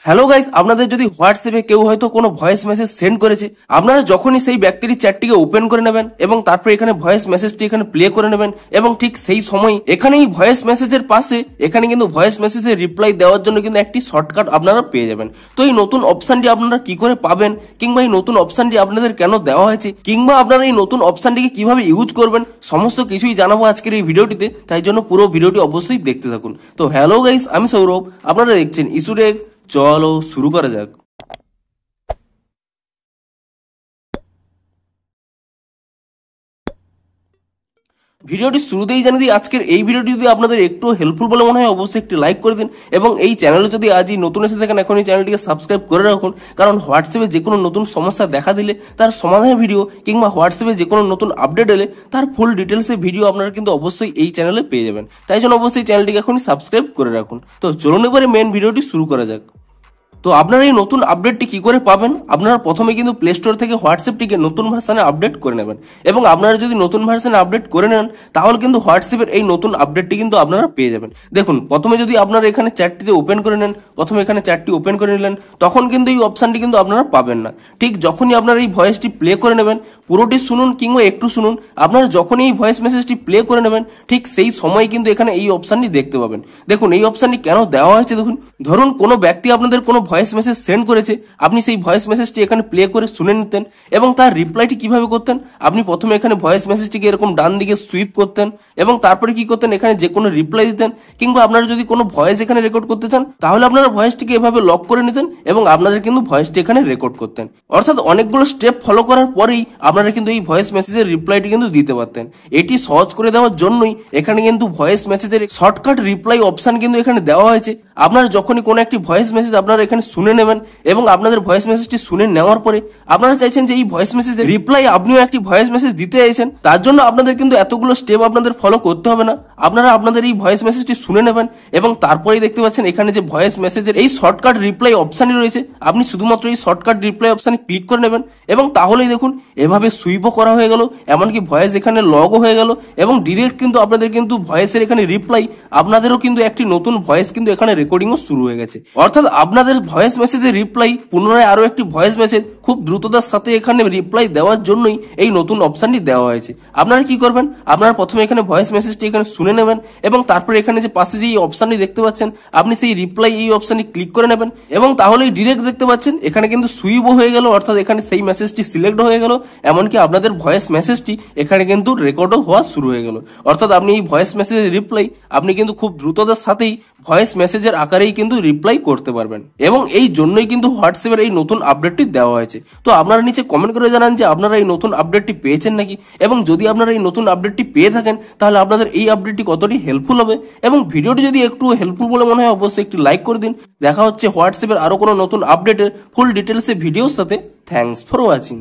Hello guys, আপনাদের যদি হোয়াটসঅ্যাপে কেউ হয়তো কোনো ভয়েস মেসেজ সেন্ড করেছে, আপনারা যখনই সেই ব্যক্তির চ্যাটটিকে ওপেন করে নেবেন এবং তারপর এখানে ভয়েস মেসেজটি এখানে প্লে করে নেবেন এবং ঠিক সেই সময় এখানে এই ভয়েস মেসেজের পাশে এখানে কিন্তু ভয়েস মেসেজের রিপ্লাই দেওয়ার জন্য কিন্তু একটি শর্টকাট আপনারা পেয়ে যাবেন। তো এই নতুন অপশনটি আপনারা কি করে পাবেন, কিংবা এই নতুন অপশনটি আপনাদের কেন দেওয়া হয়েছে, কিংবা আপনারা এই নতুন অপশনটিকে কিভাবে ইউজ করবেন, সমস্ত কিছুই জানাবো আজকের এই ভিডিওটিতে। তাই জন্য পুরো ভিডিওটি অবশ্যই দেখতে থাকুন। তো হ্যালো গাইস, আমি সৌরভ, আপনারা দেখছেন ইস্যুটেক। চলো শুরু করা যাক। ভিডিওটি শুরুতেই জানিয়ে দিই, আজকের এই ভিডিওটি যদি আপনাদের একটু হেল্পফুল বলে মনে হয় অবশ্যই একটি লাইক করে দিন এবং এই চ্যানেলে যদি আজই নতুন এসে থাকেন এখন এই চ্যানেলটিকে সাবস্ক্রাইব করে রাখুন, কারণ হোয়াটসঅ্যাপে যে কোনো নতুন সমস্যা দেখা দিলে তার সমাধানের ভিডিও কিংবা হোয়াটসঅ্যাপে যে কোনো নতুন আপডেট এলে তার ফুল ডিটেলসের ভিডিও আপনারা কিন্তু অবশ্যই এই চ্যানেলে পেয়ে যাবেন। তাই জন্য অবশ্যই চ্যানেলটিকে এখনই সাবস্ক্রাইব করে রাখুন। তো চলুন এবারে মেন ভিডিওটি শুরু করা যাক। তো আপনারা এই নতুন আপডেটটি কি করে পাবেন, আপনারা প্রথমে কিন্তু প্লে স্টোর থেকে হোয়াটসঅ্যাপটিকে নতুন ভার্সনে আপডেট করে নেবেন এবং আপনারা যদি নতুন ভার্সনে আপডেট করে নেন তাহলে কিন্তু হোয়াটসঅ্যাপের এই নতুন আপডেটটি কিন্তু আপনারা পেয়ে যাবেন। দেখুন, প্রথমে যদি আপনারা এখানে চ্যাটটিতে ওপেন করে নেন, প্রথমে এখানে চ্যাটটি ওপেন করে নিলেন, তখন কিন্তু এই অপশানটি কিন্তু আপনারা পাবেন না। ঠিক যখনই আপনারা এই ভয়েসটি প্লে করে নেবেন, পুরোটি শুনুন কিংবা একটু শুনুন, আপনারা যখনই এই ভয়েস মেসেজটি প্লে করে নেবেন ঠিক সেই সময় কিন্তু এখানে এই অপশানটি দেখতে পাবেন। দেখুন, এই অপশানটি কেন দেওয়া হয়েছে দেখুন। ধরুন কোনো ব্যক্তি আপনাদের কোনো ভয়েস মেসেজ সেন্ড করেছে, আপনি সেই ভয়েস মেসেজটি এখানে প্লে করে শুনে নিতেন এবং তার রিপ্লাইটি কিভাবে করতেন, আপনি প্রথমে এখানে ভয়েস মেসেজটিকে এরকম ডান দিকে সুইপ করতেন এবং তারপরে কি করতেন, এখানে যে কোনো রিপ্লাই দিতেন, কিংবা আপনারা যদি কোনো ভয়েস এখানে রেকর্ড করতে চান তাহলে আপনারা ভয়েসটিকে এভাবে লক করে নিতেন এবং আপনাদের কিন্তু ভয়েসটি এখানে রেকর্ড করতেন। অর্থাৎ অনেকগুলো স্টেপ ফলো করার পরেই আপনারা কিন্তু এই ভয়েস মেসেজের রিপ্লাইটি কিন্তু দিতে পারতেন। এটি সহজ করে দেওয়ার জন্যই এখানে কিন্তু ভয়েস মেসেজের শর্টকাট রিপ্লাই অপশন কিন্তু এখানে দেওয়া হয়েছে। আপনারা যখনই কোনো একটি ভয়েস মেসেজ আপনারা এখানে শুনে নেবেন এবং আপনাদের ভয়েস মেসেজটি শুনে নেওয়ার পরে আপনারা চাইছেন যে এই ভয়েস মেসেজের রিপ্লাই আপনিও একটি ভয়েস মেসেজ দিতে চাইছেন, তার জন্য আপনাদের কিন্তু এতগুলো স্টেপ আপনাদের ফলো করতে হবে না। আপনারা আপনাদের এই ভয়েস মেসেজটি শুনে নেবেন এবং তারপরেই দেখতে পাচ্ছেন এখানে যে ভয়েস মেসেজের এই শর্টকাট রিপ্লাই অপশনই রয়েছে, আপনি শুধুমাত্র এই শর্টকাট রিপ্লাই অপশনে ক্লিক করে নেবেন এবং তাহলেই দেখুন এভাবে সুইপও করা হয়ে গেল, এমনকি ভয়েস এখানে লগও হয়ে গেল এবং ডিরেক্ট কিন্তু আপনাদের কিন্তু ভয়েসের এখানে রিপ্লাই, আপনাদেরও কিন্তু একটি নতুন ভয়েস কিন্তু এখানে রেকর্ডিংও শুরু হয়ে গেছে। অর্থাৎ আপনাদের ভয়েস মেসেজের রিপ্লাই পুনরায় আরো একটি ভয়েস মেসেজ খুব দ্রুততার সাথে এখানে রিপ্লাই দেওয়ার জন্যই এই নতুন অপশনটি দেওয়া হয়েছে। আপনারা কি করবেন, আপনারা প্রথমে এখানে ভয়েস মেসেজটি এখানে শুনে নেবেন এবং তারপরে এখানে যে পাশে যে অপশনটি দেখতে পাচ্ছেন আপনি সেই রিপ্লাই এই অপশনটি ক্লিক করে নেবেন এবং তাহলেই ডিরেক্ট দেখতে পাচ্ছেন এখানে কিন্তু সুইপও হয়ে গেল, অর্থাৎ এখানে সেই মেসেজটি সিলেক্ট হয়ে গেল, এমনকি আপনাদের ভয়েস মেসেজটি এখানে কিন্তু রেকর্ডও হওয়া শুরু হয়ে গেল। অর্থাৎ আপনি এই ভয়েস মেসেজের রিপ্লাই আপনি কিন্তু খুব দ্রুততার সাথেই ভয়েস মেসেজের আকারেই কিন্তু রিপ্লাই করতে পারবেন এবং এই জন্যই কিন্তু হোয়াটসঅ্যাপের এই নতুন আপডেটটি দেওয়া হয়েছে। তো আপনারা নিচে কমেন্ট করে জানান যে আপনারা এই নতুন আপডেটটি পেয়েছেন নাকি, এবং যদি আপনারা এই নতুন আপডেটটি পেয়ে থাকেন তাহলে আপনাদের এই আপডেটটি কতটি হেল্পফুল হবে, এবং ভিডিওটি যদি একটু হেল্পফুল বলে মনে হয় অবশ্যই একটি লাইক করে দিন। দেখা হচ্ছে হোয়াটসঅ্যাপের আরো কোনো নতুন আপডেটের ফুল ডিটেলসে ভিডিওর সাথে। Thanks for watching.